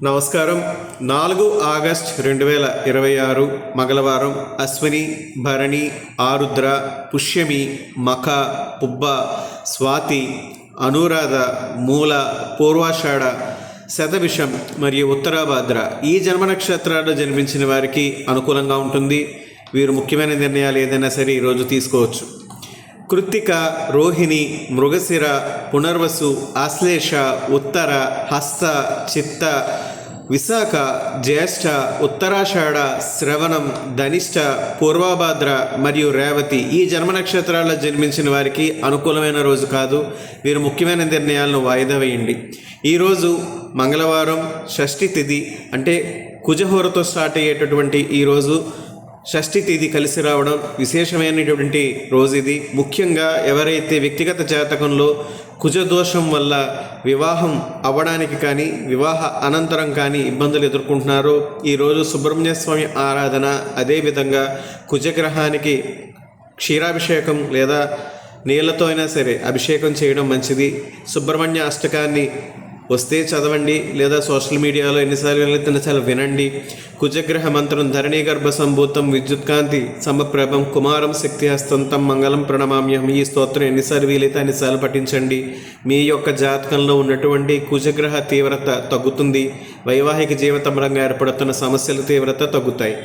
నమస్కారం. 4 ఆగస్ట్ 2026 మంగళవారం. అశ్విని, భరణి, ఆరుద్ర, పుష్యమి, మఖ, పుబ్బ, స్వాతి, అనురాధ, మూల, పూర్వాషాఢ, శతభిషం మరియు ఉత్తరాభాద్ర ఈ జన్మ నక్షత్రాల్లో జన్మించిన వారికి అనుకూలంగా ఉంటుంది. వీరు ముఖ్యమైన నిర్ణయాలు ఏదైనా సరే ఈరోజు తీసుకోవచ్చు. కృత్తిక, రోహిణి, మృగశిర, పునర్వసు, ఆశ్లేష, ఉత్తర, హస్త, చిత్త, విశాఖ, జ్యేష్ఠ, ఉత్తరాషాఢ, శ్రవణం, ధనిష్ట, పూర్వభాద్ర మరియు రేవతి ఈ జన్మ నక్షత్రాల్లో జన్మించిన వారికి అనుకూలమైన రోజు కాదు. వీరు ముఖ్యమైన నిర్ణయాలను వాయిదా వేయండి. ఈరోజు మంగళవారం, షష్ఠి తిథి అంటే కుజహోరతో స్టార్ట్ అయ్యేటటువంటి ఈరోజు షష్ఠి తిథి కలిసి రావడం విశేషమైనటువంటి రోజు ఇది. ముఖ్యంగా ఎవరైతే వ్యక్తిగత జాతకంలో కుజదోషం వల్ల వివాహం అవ్వడానికి కానీ వివాహ అనంతరం కానీ ఇబ్బందులు ఎదుర్కొంటున్నారో ఈరోజు సుబ్రహ్మణ్య స్వామి ఆరాధన, అదేవిధంగా కుజగ్రహానికి క్షీరాభిషేకం లేదా నీళ్లతో అయినా సరే అభిషేకం చేయడం మంచిది. సుబ్రహ్మణ్య అష్టకాన్ని వస్తే చదవండి, లేదా సోషల్ మీడియాలో ఎన్నిసార్లు వినండి. కుజగ్రహ మంత్రం ధరణీ గర్భ సంభూతం విద్యుత్కాంతి సమప్రభం కుమారం శక్తి హస్తంతం మంగళం ప్రణమామ్యం. ఈ స్తోత్రం ఎన్నిసార్లు వీలైతే అన్నిసార్లు పఠించండి. మీ యొక్క జాతకంలో ఉన్నటువంటి కుజగ్రహ తీవ్రత తగ్గుతుంది. వైవాహిక జీవితంలో ఏర్పడుతున్న సమస్యల తీవ్రత తగ్గుతాయి.